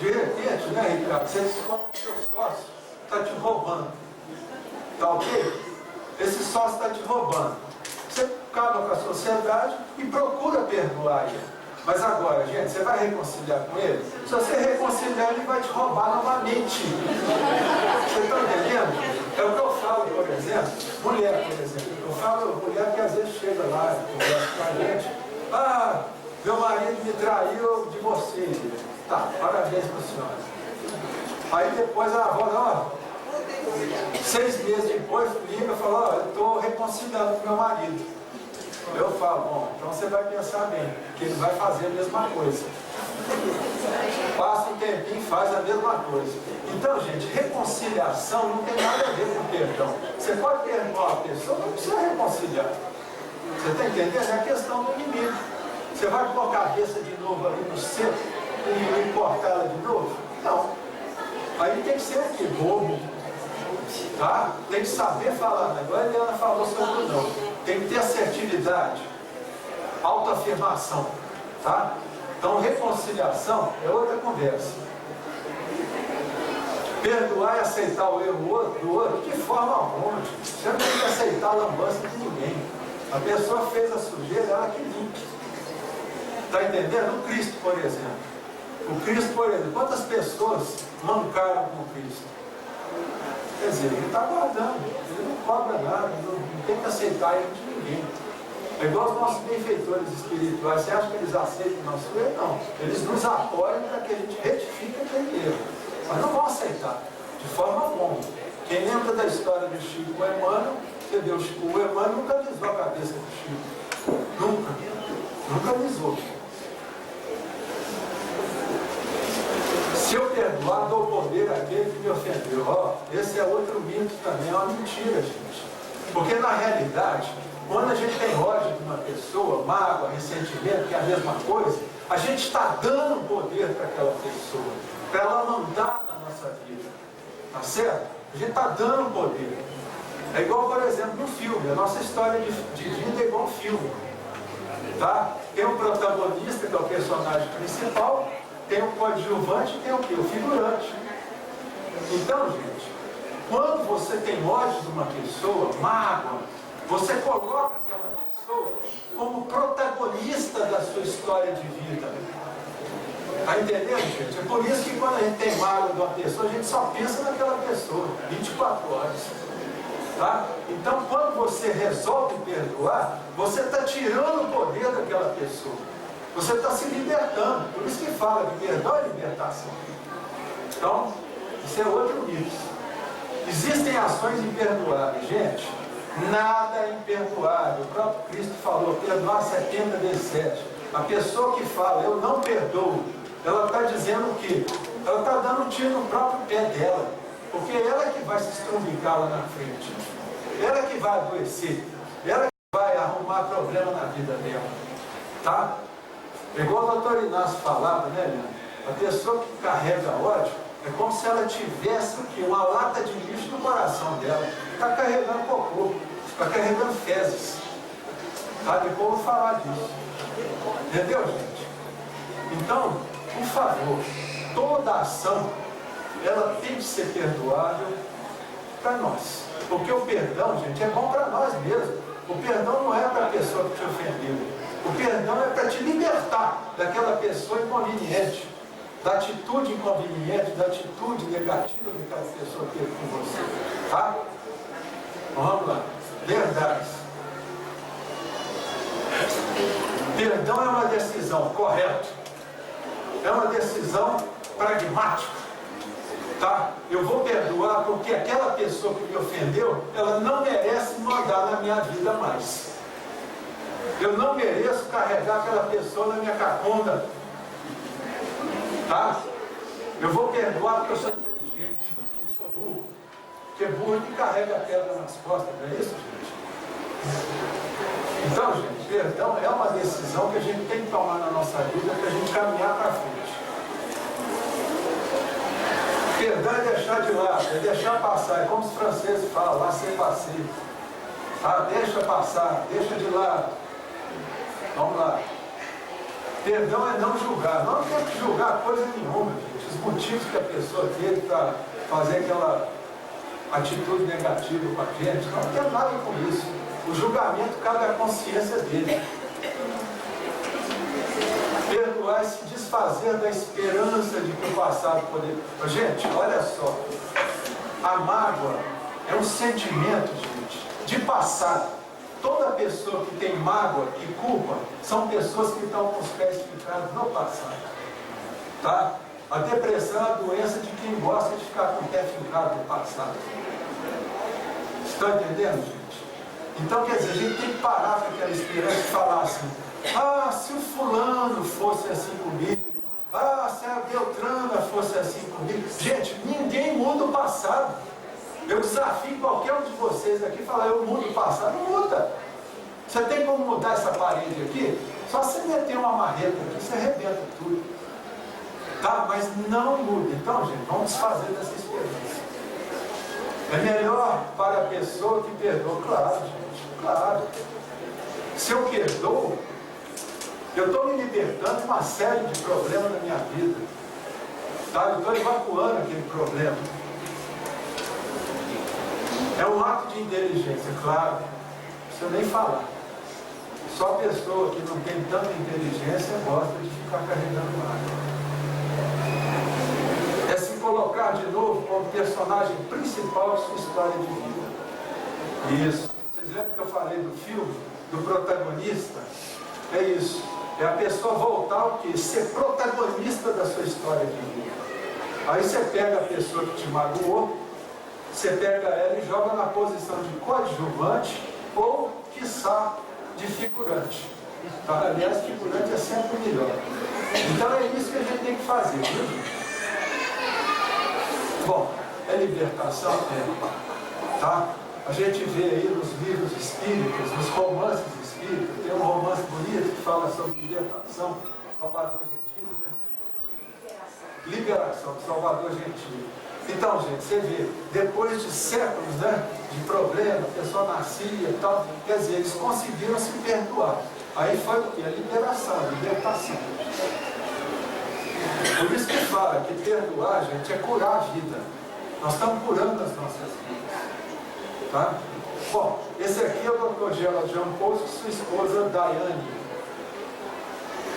De repente, né, Ricardo? Você descobre que seu sócio está te roubando. Tá ok? Esse sócio está te roubando. Você acaba com a sociedade e procura perdoar ele. Mas agora, gente, você vai reconciliar com ele? Se você reconciliar, ele vai te roubar novamente. Você está entendendo? É o que eu falo, por exemplo, mulher, por exemplo. Eu falo mulher que às vezes chega lá e conversa com a gente. Ah, meu marido me traiu, eu divorciei. Tá, parabéns para a senhora. Aí depois a avó, ó, 6 meses depois, liga e fala, ó, eu estou reconciliando com meu marido. Eu falo, bom, então você vai pensar bem, que ele vai fazer a mesma coisa. Passa um tempinho e faz a mesma coisa. Então, gente, reconciliação não tem nada a ver com perdão. Você pode perdoar a pessoa, não precisa reconciliar. Você está entendendo? É a questão do inimigo. Você vai pôr a cabeça de novo ali no centro e cortá-la de novo? Não. Aí tem que ser aqui, bobo. Tá? Tem que saber falar, né? Igual a Eliana falou sobre o não. Tem que ter assertividade, autoafirmação, tá? Então, reconciliação é outra conversa. Perdoar e aceitar o erro do outro, de forma alguma. Você não tem que aceitar a lambança de ninguém. A pessoa fez a sujeira, ela que limpe. Está entendendo? O Cristo, por exemplo. O Cristo, por exemplo, quantas pessoas mancaram com o Cristo? Quer dizer, ele está guardando, ele não cobra nada, não tem que aceitar ele de ninguém. É igual os nossos benfeitores espirituais. Você acha que eles aceitam o nosso erro? Não. Eles nos apoiam para que a gente retifique aquele erro. Mas não vão aceitar, de forma alguma. Quem lembra da história do Chico com o Emmanuel, você vê, o Emmanuel nunca alisou a cabeça do Chico. Nunca alisou. Se eu perdoar, dou poder àquele que me ofendeu. Ó, esse é outro mito também, é uma mentira, gente. Porque na realidade, quando a gente tem ódio de uma pessoa, mágoa, ressentimento, que é a mesma coisa, a gente está dando poder para aquela pessoa, para ela mandar na nossa vida. Tá certo? A gente está dando poder. É igual, por exemplo, no filme. A nossa história de vida é igual um filme. Tá? Tem um protagonista, que é o personagem principal, tem um coadjuvante e tem o quê? O figurante. Então, gente, quando você tem ódio de uma pessoa, mágoa, você coloca aquela pessoa como protagonista da sua história de vida. Está entendendo, gente? É por isso que quando a gente tem mágoa de uma pessoa, a gente só pensa naquela pessoa, 24 horas. Tá? Então, quando você resolve perdoar, você está tirando o poder daquela pessoa. Você está se libertando. Por isso que fala que perdão é libertação. Então, isso é outro mito. Existem ações imperdoáveis, gente. Nada é imperdoável. O próprio Cristo falou, perdoar 70 vezes 7. A pessoa que fala, eu não perdoo, ela está dizendo o quê? Ela está dando um tiro no próprio pé dela, porque ela que vai se estrumbicar lá na frente, ela que vai adoecer, ela que vai arrumar problema na vida dela, tá? É igual o doutor Inácio falava, né, Leandro? A pessoa que carrega ódio é como se ela tivesse o quê? Uma lata de lixo no coração dela, está carregando cocô, está carregando fezes, tá? Depois eu vou falar disso, entendeu, gente? Então, por favor, toda ação, ela tem que ser perdoável para nós. Porque o perdão, gente, é bom para nós mesmos. O perdão não é para a pessoa que te ofendeu. O perdão é para te libertar daquela pessoa inconveniente, da atitude inconveniente, da atitude negativa que aquela pessoa teve com você. Tá? Vamos lá. Verdades. Perdão é uma decisão correta. É uma decisão pragmática, tá? Eu vou perdoar porque aquela pessoa que me ofendeu, ela não merece mandar na minha vida mais. Eu não mereço carregar aquela pessoa na minha cacunda, tá? Eu vou perdoar porque eu sou inteligente, eu sou burro. Porque burro que carrega a pedra nas costas, não é isso, gente? Então, gente, perdão é uma decisão que a gente tem que tomar na nossa vida para a gente caminhar para frente. Perdão é deixar de lado, é deixar passar, é como os franceses falam, lá sem passeio. Tá? Deixa passar, deixa de lado. Vamos lá. Perdão é não julgar. Não tem que julgar coisa nenhuma, gente. Os motivos que a pessoa teve para fazer aquela atitude negativa com a gente, não tem nada com isso. O julgamento cabe à consciência dele. Perdoar é se desfazer da esperança de que o passado poderia... Gente, olha só. A mágoa é um sentimento, gente, de passado. Toda pessoa que tem mágoa e culpa são pessoas que estão com os pés fincados no passado. Tá? A depressão é a doença de quem gosta de ficar com o pé fincado no passado. Estão entendendo, gente? Então, quer dizer, a gente tem que parar com aquela esperança e falar assim, ah, se o fulano fosse assim comigo, ah, se a Beltrana fosse assim comigo. Gente, ninguém muda o passado. Eu desafio qualquer um de vocês aqui falar, eu mudo o passado. Não muda. Você tem como mudar essa parede aqui? Só você meter uma marreta aqui, você arrebenta tudo. Tá? Mas não muda. Então, gente, vamos desfazer dessa esperança. É melhor para a pessoa que perdoa. Claro, gente. Claro. Se eu perdoo, eu estou me libertando de uma série de problemas na minha vida. Tá? Eu estou evacuando aquele problema. É um ato de inteligência, claro. Não precisa nem falar. Só a pessoa que não tem tanta inteligência gosta de ficar carregando água. É se colocar de novo como personagem principal de sua história de vida. Isso. Vocês lembram que eu falei do filme, do protagonista? É isso. É a pessoa voltar o quê? Ser protagonista da sua história de vida. Aí você pega a pessoa que te magoou, você pega ela e joga na posição de coadjuvante ou, quiçá, de figurante. Tá? Aliás, figurante é sempre melhor. Então é isso que a gente tem que fazer, viu? Bom, é libertação? É. Tá? A gente vê aí nos livros espíritas, nos romances espíritas, tem um romance bonito que fala sobre libertação, Salvador Gentili, né? Liberação, Salvador Gentili. Então, gente, você vê, depois de séculos, né, de problema, a pessoa nascia e tal, quer dizer, eles conseguiram se perdoar. Aí foi o quê? A liberação, a libertação. Por isso que fala que perdoar, gente, é curar a vida. Nós estamos curando as nossas vidas. Tá? Bom, esse aqui é o Dr. Gerald Jampolsky e sua esposa Daiane.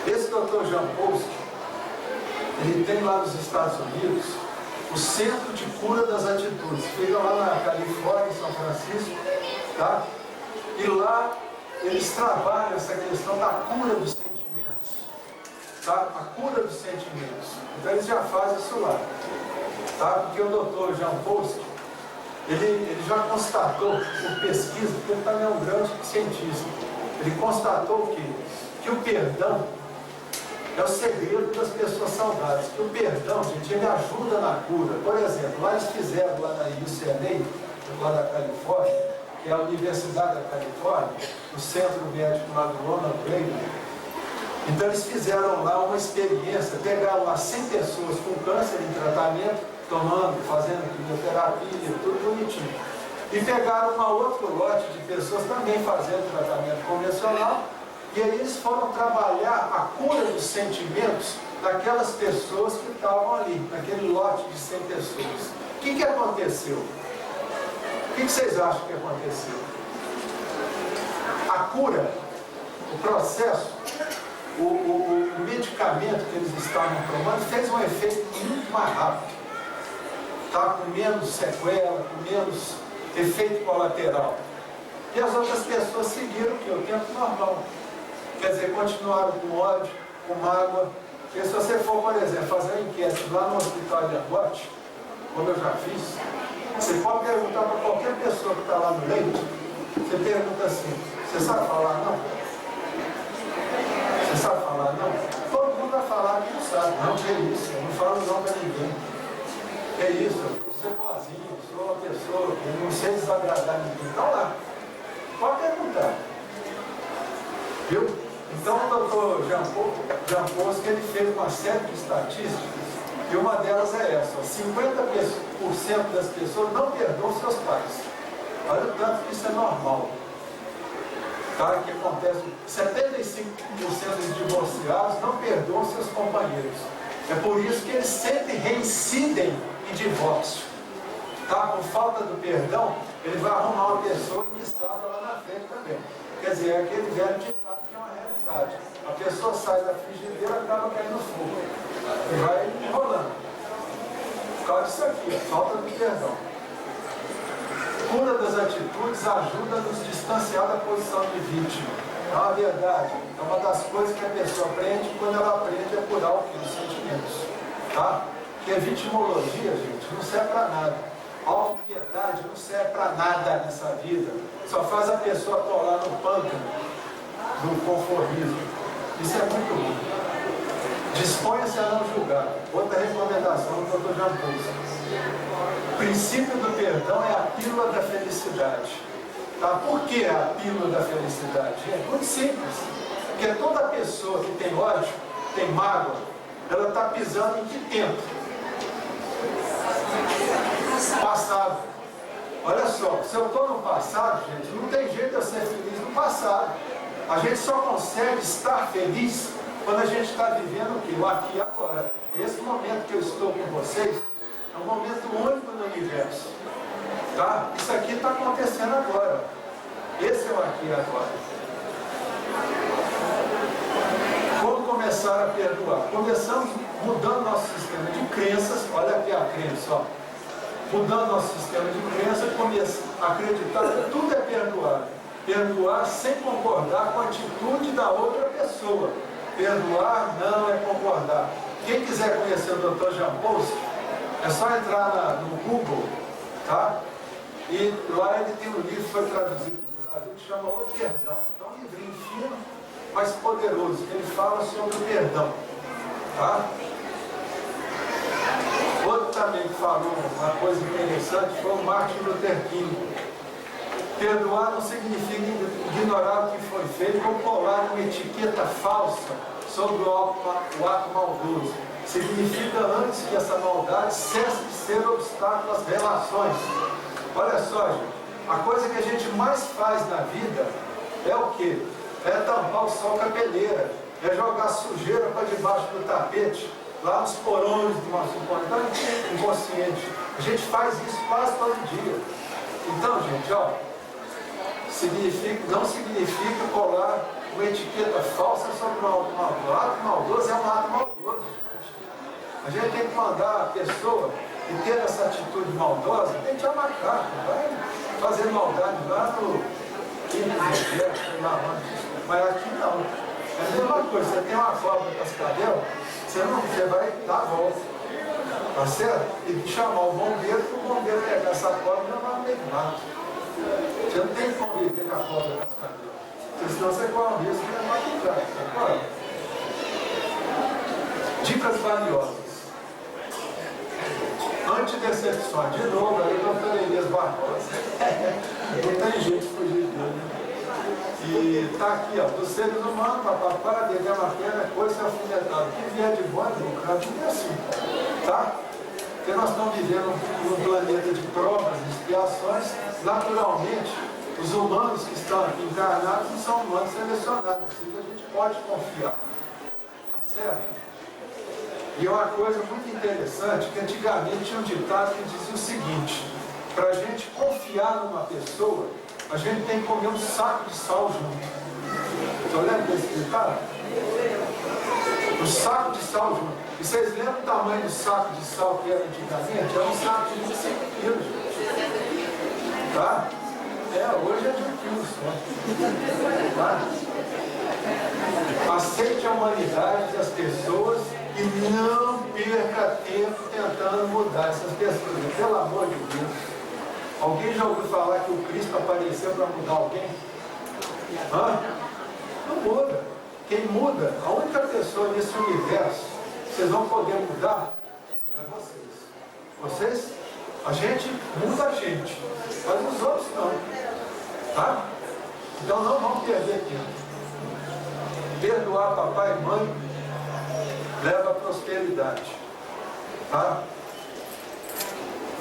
Esse Dr. Jampolsky, ele tem lá nos Estados Unidos o Centro de Cura das Atitudes. Fica lá na Califórnia, em São Francisco, tá? E lá eles trabalham essa questão da cura dos sentimentos, tá? A cura dos sentimentos. Então eles já fazem isso lá, tá? Porque o Dr. Jampolsky, ele já constatou por pesquisa, porque ele também é um grande cientista, ele constatou que o perdão É o segredo das pessoas saudáveis. Que o perdão, gente, ele ajuda na cura. Por exemplo, lá eles fizeram, lá na UCLA, lá da Califórnia, que é a Universidade da Califórnia, o centro médico lá do Ronald Reagan. Então eles fizeram lá uma experiência, pegaram lá 100 pessoas com câncer em tratamento, tomando, fazendo quimioterapia, tudo bonitinho. E pegaram um outro lote de pessoas também fazendo tratamento convencional, e aí eles foram trabalhar a cura dos sentimentos daquelas pessoas que estavam ali, naquele lote de 100 pessoas. O que aconteceu? O que vocês acham que aconteceu? A cura, o processo, o medicamento que eles estavam tomando fez um efeito muito mais rápido. Estava com menos sequela, com menos efeito colateral. E as outras pessoas seguiram o tempo normal. Quer dizer, continuaram com ódio, com mágoa. Porque se você for, por exemplo, fazer uma enquete lá no hospital de Agote, como eu já fiz, você pode perguntar para qualquer pessoa que está lá no leito, você pergunta assim, você sabe falar não? Você sabe falar não? Todo mundo vai falar que não sabe. Não, que é isso, eu não falo não para ninguém. Que é isso, eu sou boazinho, sou uma pessoa que não sei desagradar ninguém. Então lá, pode perguntar. Viu? Então o doutor Jean Paul, ele fez uma série de estatísticas, e uma delas é essa: 50% das pessoas não perdoam seus pais. Olha o tanto que isso é normal. Tá? Que acontece, 75% dos divorciados não perdoam seus companheiros. É por isso que eles sempre reincidem em divórcio. Tá? Por falta do perdão, ele vai arrumar uma pessoa enlistada lá na frente também. Quer dizer, é aquele velho ditado que é uma realidade. A pessoa sai da frigideira e acaba caindo no fogo. E vai enrolando. Por causa disso aqui, falta do perdão. Cura das atitudes ajuda a nos distanciar da posição de vítima. É uma verdade. É uma das coisas que a pessoa aprende quando ela aprende a curar o que? Os sentimentos. Tá? Porque vitimologia, gente, não serve para nada. Autopiedade não serve para nada nessa vida. Só faz a pessoa atolar no pântano do conformismo. Isso é muito ruim. Disponha-se a não julgar. Outra recomendação do Dr. Jean Paul. O princípio do perdão é a pílula da felicidade. Tá? Por que a pílula da felicidade? É muito simples. Porque toda pessoa que tem ódio, tem mágoa, ela está pisando em que tempo? Passado. Olha só, se eu estou no passado, gente, não tem jeito de eu ser feliz no passado. A gente só consegue estar feliz quando a gente está vivendo o quê? O aqui e agora. Esse momento que eu estou com vocês é um momento único no universo. Tá? Isso aqui está acontecendo agora. Esse é o aqui e agora. Como começar a perdoar? Começamos mudando nosso sistema de crenças. Olha aqui a crença, ó. Mudando nosso sistema de crença, começa a acreditar que tudo é perdoar. Perdoar sem concordar com a atitude da outra pessoa. Perdoar não é concordar. Quem quiser conhecer o Dr. Jean Paul, é só entrar no Google, tá? E lá ele tem um livro que foi traduzido no Brasil que chama O Perdão. É um livrinho fino, mas poderoso, que ele fala sobre o perdão, tá? Outro também que falou uma coisa interessante foi o Martin Luther King. Perdoar não significa ignorar o que foi feito ou colar uma etiqueta falsa sobre o ato maldoso. Significa antes que essa maldade cesse de ser obstáculo às relações. Olha só, gente, a coisa que a gente mais faz na vida é o quê? É tampar o sol com a peneira, é jogar sujeira para debaixo do tapete, lá nos porões do nosso inconsciente. A gente faz isso quase todo dia. Então, gente, ó, não significa colar uma etiqueta falsa sobre o ato maldoso. O ato maldoso é um ato maldoso. A gente tem que mandar a pessoa que ter essa atitude maldosa, tem que amacar, vai fazer maldade lá no quinto deserto, sei lá onde. Mas aqui não. É a mesma coisa, você tem uma cobra cascavel, você vai dar a volta. Tá certo? E chamar o bombeiro para o bombeiro pegar essa cobra e levar no meio do mato. Você não tem que conviver com a cobra cascavel. Porque senão você corre o risco de levar no lugar. Dicas valiosas. Antidecepções. De novo, aí o doutor Elias Barbosa. Não tem jeito de fugir dele. E está aqui, ó, dos seres humanos, para beber uma pena, coisa alfinetada. O que vier de bom é lucro. Não é assim, tá? Porque nós estamos vivendo num planeta de provas e expiações. Naturalmente, os humanos que estão aqui encarnados não são humanos selecionados, assim que a gente pode confiar. Tá certo? E é uma coisa muito interessante, que antigamente tinha um ditado que dizia o seguinte: para a gente confiar numa pessoa, a gente tem que comer um saco de sal junto. Estou lembra desse ditado? Um saco de sal junto. E vocês lembram o tamanho do saco de sal que era antigamente? Era um saco de 25 quilos. Tá? Hoje é de 1 quilo só. Tá? Aceite a humanidade das pessoas e não perca tempo tentando mudar essas pessoas. Pelo amor de Deus. Alguém já ouviu falar que o Cristo apareceu para mudar alguém? Não muda. Quem muda, a única pessoa nesse universo que vocês vão poder mudar é vocês. Vocês, a gente muda a gente, mas os outros não. Tá? Então não vamos perder tempo. Perdoar papai e mãe leva à prosperidade. Tá?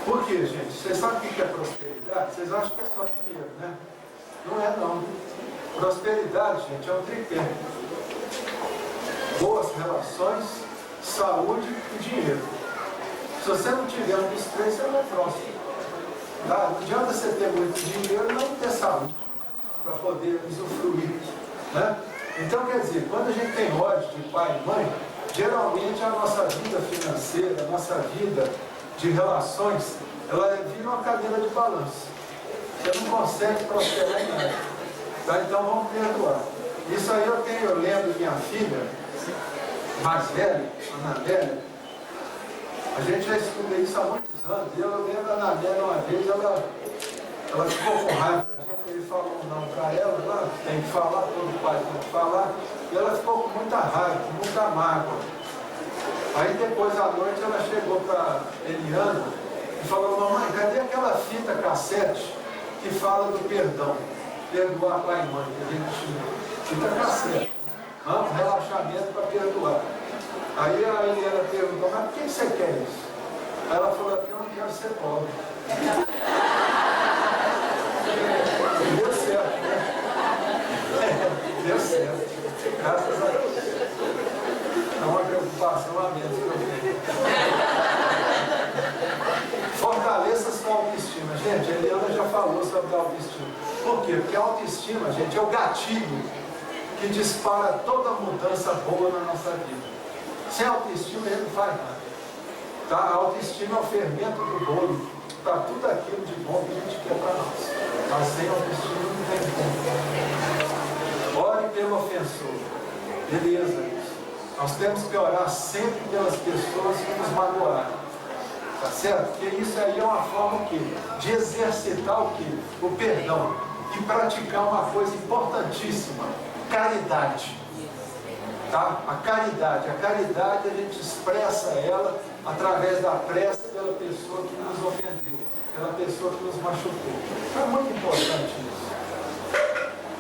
Por quê, gente? Vocês sabem o que é prosperidade? Vocês acham que é só dinheiro, né? Não é não. Prosperidade, gente, é um tripé. Boas relações, saúde e dinheiro. Se você não tiver um dos três, você não é próspero. Tá? Não adianta você ter muito dinheiro e não ter saúde para poder usufruir. Né? Então, quer dizer, quando a gente tem ódio de pai e mãe, geralmente a nossa vida financeira, a nossa vida de relações, ela vira uma cadeira de balanço. Você não consegue prosperar em nada. Tá? Então vamos perdoar. Isso aí eu lembro de minha filha, mais velha, Anabelle. A gente já estuda isso há muitos anos. E eu lembro da Anabelle uma vez, ela ficou com raiva. Ele falou não para ela, tem que falar, todo pai tem que falar. E ela ficou com muita raiva, com muita mágoa. Aí depois à noite ela chegou para Eliana e falou: mamãe, cadê aquela fita cassete que fala do perdão? Perdoar pai e mãe, que a gente tinha. Fita cassete. Relaxamento para perdoar. Aí a Eliana perguntou: mas por que você quer isso? Aí ela falou: porque eu não quero ser pobre. Deu certo, né? Deu certo. Graças a Deus. É uma preocupação a menos que eu tenho. Fortaleça sua autoestima. Gente, a Eliana já falou sobre a autoestima. Por quê? Porque a autoestima, gente, é o gatilho que dispara toda mudança boa na nossa vida. Sem autoestima, ele não faz nada. Tá? A autoestima é o fermento do bolo para tudo aquilo de bom que a gente quer para nós. Mas sem autoestima não tem como. Ore pelo ofensor. Beleza, isso. Nós temos que orar sempre pelas pessoas que nos magoaram. Tá certo? Porque isso aí é uma forma o quê? De exercitar o quê? O perdão. E praticar uma coisa importantíssima. Caridade. Tá? A caridade a gente expressa ela através da prece pela pessoa que nos ofendeu, pela pessoa que nos machucou. É muito importante isso.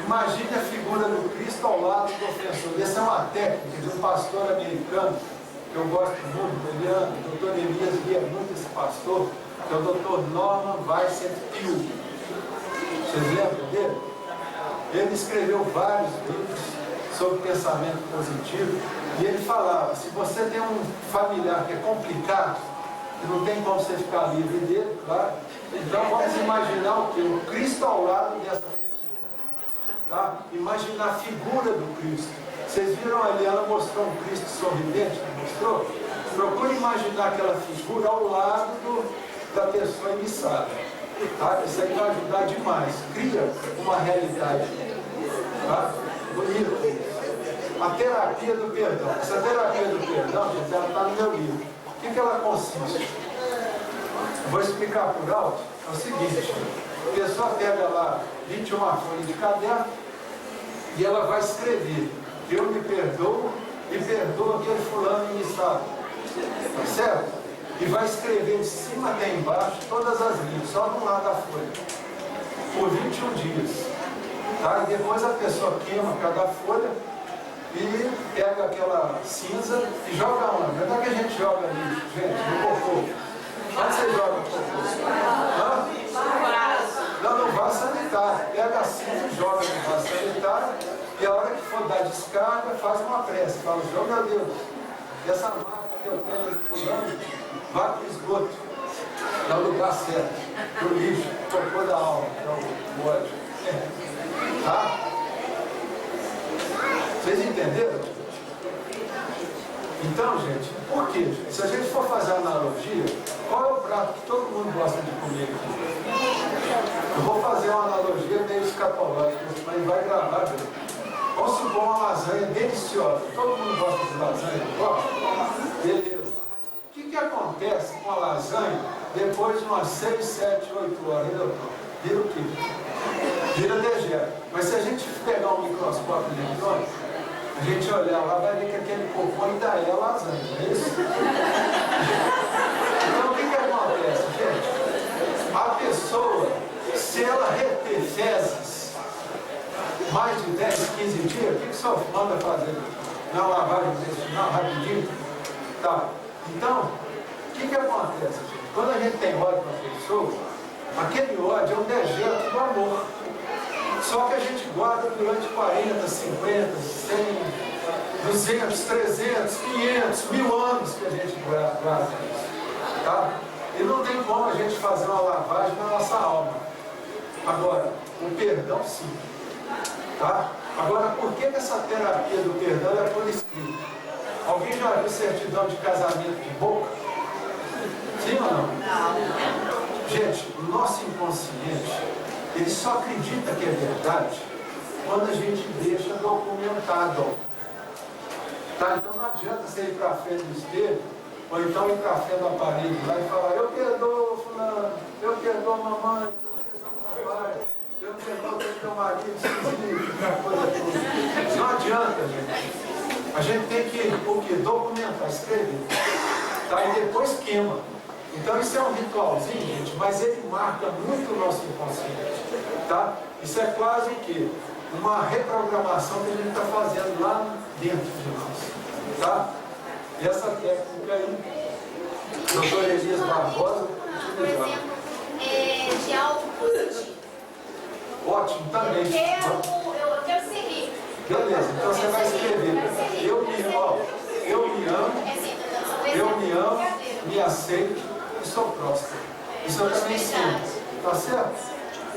Imagine a figura do Cristo ao lado do ofensor. Essa é uma técnica de um pastor americano que eu gosto muito, o Dr. Elias via muito esse pastor, que é o Dr. Norman Vincent Peale. Vocês lembram dele? Ele escreveu vários livros sobre pensamento positivo, e ele falava: se você tem um familiar que é complicado, que não tem como você ficar livre dele, claro, então vamos imaginar o quê? O Cristo ao lado dessa pessoa. Tá? Imaginar a figura do Cristo. Vocês viram ali, ela mostrou um Cristo sorridente, não mostrou? Procure imaginar aquela figura ao lado da pessoa emissada. Tá? Isso aí vai ajudar demais. Cria uma realidade. Tá? Bonito. A terapia do perdão. Essa terapia do perdão, gente, ela está no meu livro. O que ela consiste? Vou explicar por alto. É o seguinte: a pessoa pega lá 21 folhas de caderno e ela vai escrever: eu me perdoo e perdoa aquele fulano iniciado. Tá certo? E vai escrever de cima até embaixo todas as linhas, só de um lado da folha, por 21 dias. Tá? E depois a pessoa queima cada folha e pega aquela cinza e joga onde? Não é que a gente joga ali, gente, no cocô. Onde você joga o cocô? Não, no vaso sanitário. Pega a cinza e joga no vaso sanitário e a hora que for dar descarga, faz uma prece. Fala, Senhor meu Deus, essa marca que eu tenho fulano, vá para o esgoto, é o lugar certo, para o lixo, cocô da alma, que é o ódio. Tá? Vocês entenderam? Então, gente, por quê? Se a gente for fazer analogia, qual é o prato que todo mundo gosta de comer aqui? Eu vou fazer uma analogia meio escatológica, mas vai gravar, gente. Vamos supor uma lasanha deliciosa. Todo mundo gosta de lasanha? Gosta? Beleza. O que acontece com a lasanha depois de umas 6, 7, 8 horas? Vira o quê? Vira dejeto. Mas se a gente pegar um microscópio eletrônico, a gente olhar lá, vai ver que aquele cocô ainda é lasanha, não é isso? Então o que acontece, gente? A pessoa, se ela reter fezes mais de 10, 15 dias, o que o senhor manda fazer? Na lavagem intestinal, rapidinho? Tá. Então, o que acontece, gente? Quando a gente tem ódio para a pessoa, aquele ódio é um dejeto do amor. Só que a gente guarda durante 40, 50, 100, 200, 300, 500, 1000 anos que a gente guarda isso. Tá? E não tem como a gente fazer uma lavagem na nossa alma. Agora, o perdão sim. Tá? Agora, por que essa terapia do perdão é por escrito? Alguém já viu certidão de casamento de boca? Sim ou não? Não. Gente, o nosso inconsciente, ele só acredita que é verdade quando a gente deixa documentado. Tá? Então não adianta você ir para a frente do espelho, ou então ir para a frente da parede lá e falar, eu perdoo fulano, eu perdoo mamãe, eu perdoo teu marido, coisa toda. Não adianta, gente. A gente tem que o quê? Documentar, escrever. Tá? E depois queima. Então isso é um ritualzinho, gente, mas ele marca muito o nosso inconsciente. Tá? Isso é quase o quê? Uma reprogramação que a gente está fazendo lá dentro de nós. Tá? E essa técnica aí, doutor Elias Barbosa, por exemplo, de algo positivo. Ótimo, também. Eu quero ser rico. Beleza, então você vai escrever. Eu me amo, me aceito e sou próspero. Isso eu também ensino. Tá certo?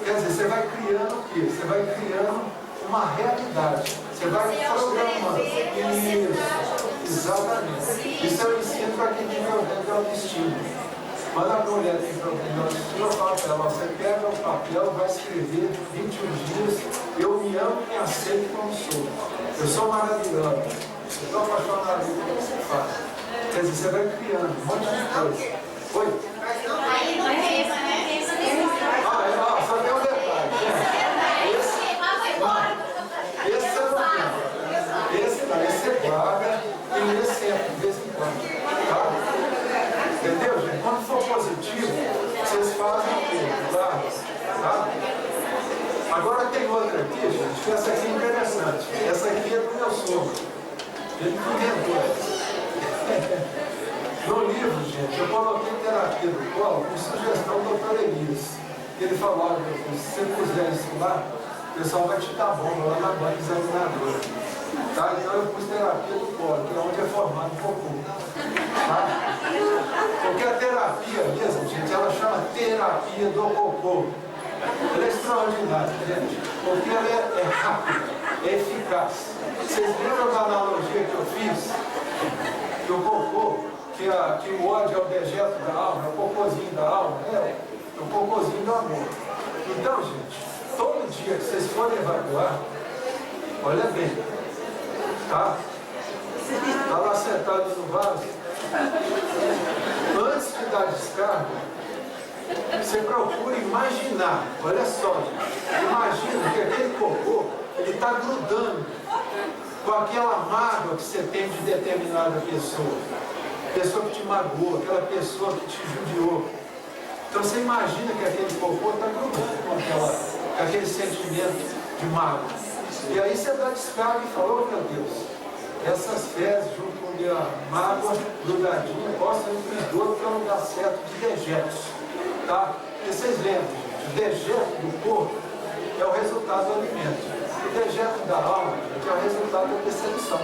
Quer dizer, você vai criando o quê? Você vai criando uma realidade. Você vai programando. Isso, exatamente. Isso eu ensino para quem tem problema de autoestima. Quando a mulher tem problema de autoestima, eu falo para ela, você pega o papel, vai escrever 21 dias, eu me amo e aceito como sou. Eu sou maravilhosa. Eu estou apaixonado pelo que você faz. Quer dizer, você vai criando um monte de coisa. Oi? Aí não reza, né? Só tem um detalhe. Esse é o tema. Esse é guarda e esse é de vez em quando. Tá? Entendeu, gente? Quando for positivo, vocês fazem o quê? Tá? Agora tem outra aqui, gente, que essa aqui é interessante. Essa aqui é do meu sogro. Ele inventou essa. No livro, gente, eu coloquei terapia do colo com sugestão do Dr. Elias. Ele falou, olha, se você puser isso lá, o pessoal vai te dar bomba lá na banca examinadora. Tá? Então eu pus terapia do colo, que é onde é formado o cocô. Tá? Porque a terapia mesmo, gente, ela chama terapia do cocô. Ela é extraordinária, gente, porque ela é rápida, é eficaz. Vocês lembram da analogia que eu fiz? Que o cocô, que o ódio é o dejeto da alma, é o cocôzinho da alma, é o cocôzinho do amor. Então, gente, todo dia que vocês forem evacuar, olha bem, tá? Está lá sentado no vaso. Antes de dar descarga, você procura imaginar, olha só, gente, imagina que aquele cocô, ele está grudando com aquela mágoa que você tem de determinada pessoa que te magoou, aquela pessoa que te judiou. Então você imagina que aquele cocô está grudando com aquele sentimento de mágoa. E aí você dá descarga e fala, oh meu Deus, essas fezes junto com a minha mágoa grudadinha, posso ir para o esgoto que é o lugar certo de dejetos. Tá? E vocês lembram, gente, o dejeto do corpo é o resultado do alimento. O dejeto da alma, gente, é o resultado da decepção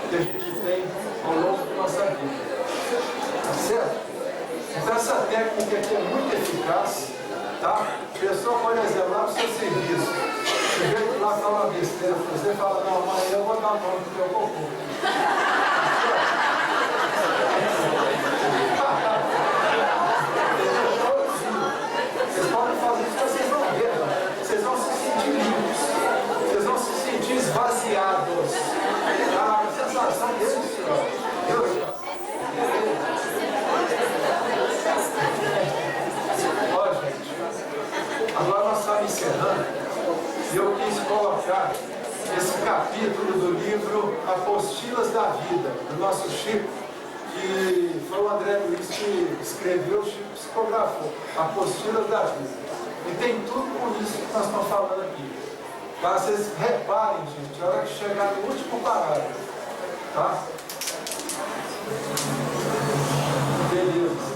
que a gente tem ao longo da nossa vida. Tá certo? Então essa técnica aqui é muito eficaz, tá? A pessoa, por exemplo, lá no seu serviço, você veio lá falar uma besteira, você fala, não, amanhã eu vou dar o nome do teu cocô. Vocês podem fazer isso, vocês vão ver, vocês vão se sentir limpos, vocês vão se sentir esvaziados. A sensação deles, ó, gente, agora nós estamos encerrando e eu quis colocar esse capítulo do livro Apostilas da Vida, do nosso Chico, que foi o André Luiz que escreveu, o Chico psicografou, Apostilas da Vida. E tem tudo com isso que nós estamos falando aqui. Tá? Vocês reparem, gente, a hora que chegar no último parágrafo, tá? Beleza.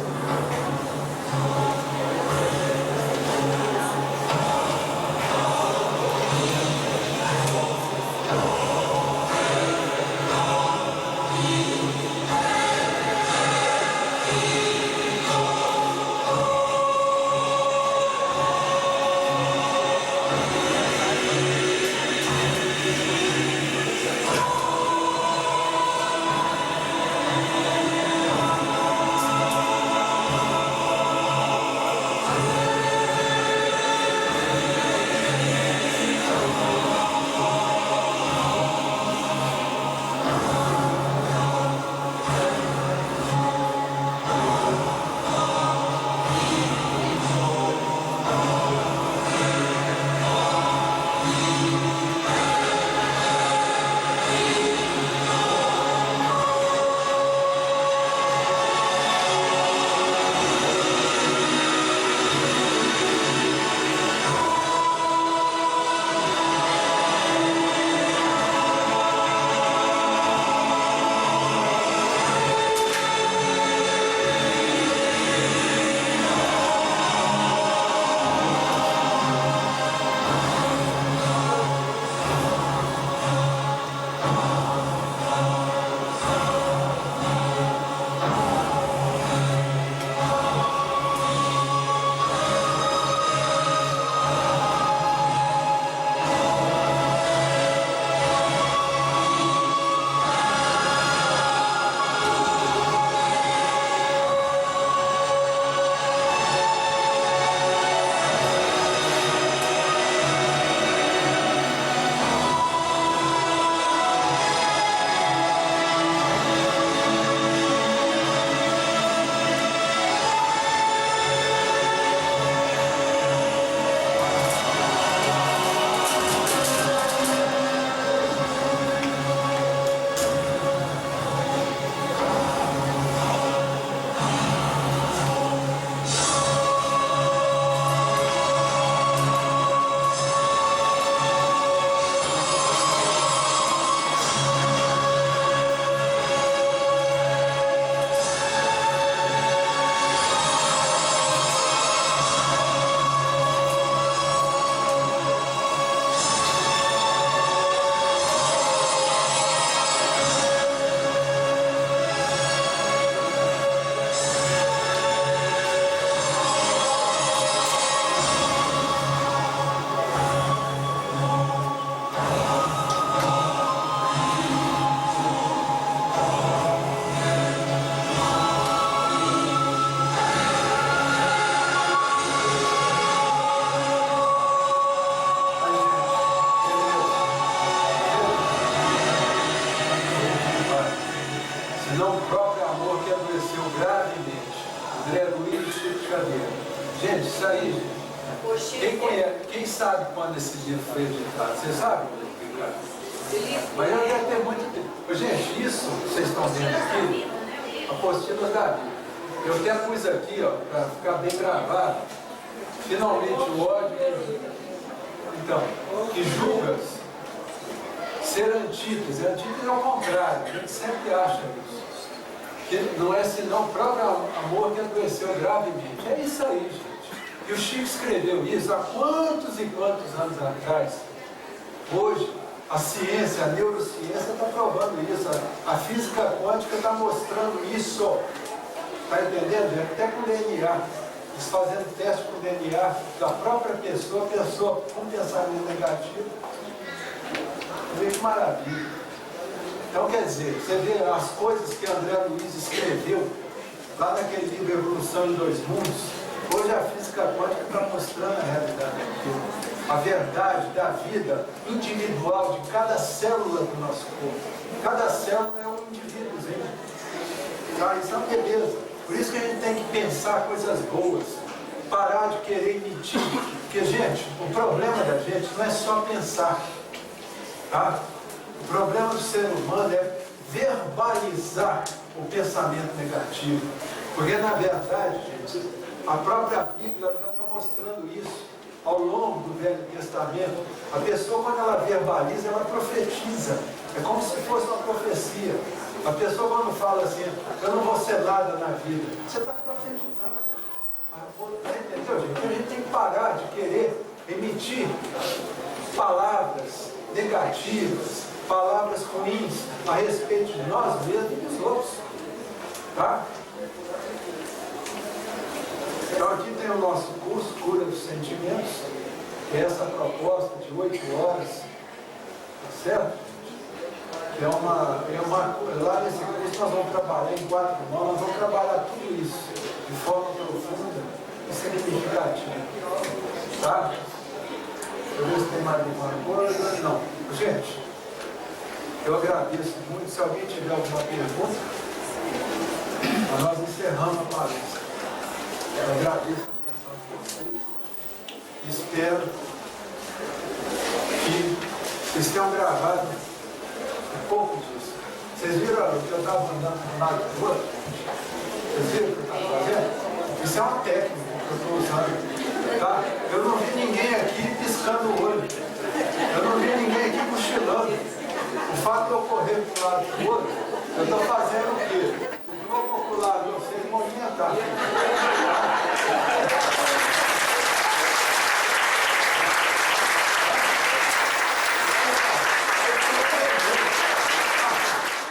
Senão o próprio amor que adoeceu gravemente. André Luiz e Chico Xavier. Gente, isso aí, gente. Quem sabe quando esse livro foi editado? Você sabe, Ricardo? Mas eu quero ter muito tempo. Gente, isso que vocês estão vendo aqui, apostilas da Bíblia. Eu até pus aqui, ó, para ficar bem gravado. Finalmente o ódio. Então, que julgas ser antíteses. Antíteses é o contrário, a gente sempre acha isso. Que não é senão o próprio amor que adoeceu gravemente. É isso aí, gente. E o Chico escreveu isso há quantos e quantos anos atrás. Hoje, a ciência, a neurociência está provando isso. A física quântica está mostrando isso. Está entendendo, gente? Até com DNA. Eles fazendo teste com DNA da própria pessoa, pessoa com pensamento negativo. Vê que maravilha. Então, quer dizer, você vê as coisas que André Luiz escreveu lá naquele livro Evolução em Dois Mundos. Hoje a física quântica está mostrando a realidade daquilo. A verdade da vida individual de cada célula do nosso corpo. Cada célula é um indivíduozinho. Tá? Isso é uma beleza. Por isso que a gente tem que pensar coisas boas. Parar de querer emitir. Porque, gente, o problema da gente não é só pensar. Tá? O problema do ser humano é verbalizar o pensamento negativo. Porque, na verdade, gente, a própria Bíblia já está mostrando isso. Ao longo do Velho Testamento, a pessoa, quando ela verbaliza, ela profetiza. É como se fosse uma profecia. A pessoa, quando fala assim, eu não vou ser nada na vida, você está profetizando. Entendeu, gente? A gente tem que parar de querer emitir palavras negativas, palavras ruins a respeito de nós mesmos e dos outros. Tá? Então aqui tem o nosso curso, Cura dos Sentimentos, que é essa proposta de 8 horas, tá certo? Lá nesse curso nós vamos trabalhar em 4 mãos, nós vamos trabalhar tudo isso de forma profunda e significativa. Tá? Deixa eu ver se tem mais alguma coisa. Não. Gente, eu agradeço muito. Se alguém tiver alguma pergunta, nós encerramos a palestra. Eu agradeço a atenção de vocês. Espero que vocês tenham gravado um pouco disso. Vocês viram o que eu estava andando de um lado do outro? Vocês viram o que eu estava fazendo? Isso é uma técnica que eu estou usando. Tá? Eu não vi ninguém aqui piscando o olho. Eu não vi ninguém aqui cochilando. O fato de eu correr para um lado do outro, eu estou fazendo o quê? Eu vou para o lado, eu sei me movimentar.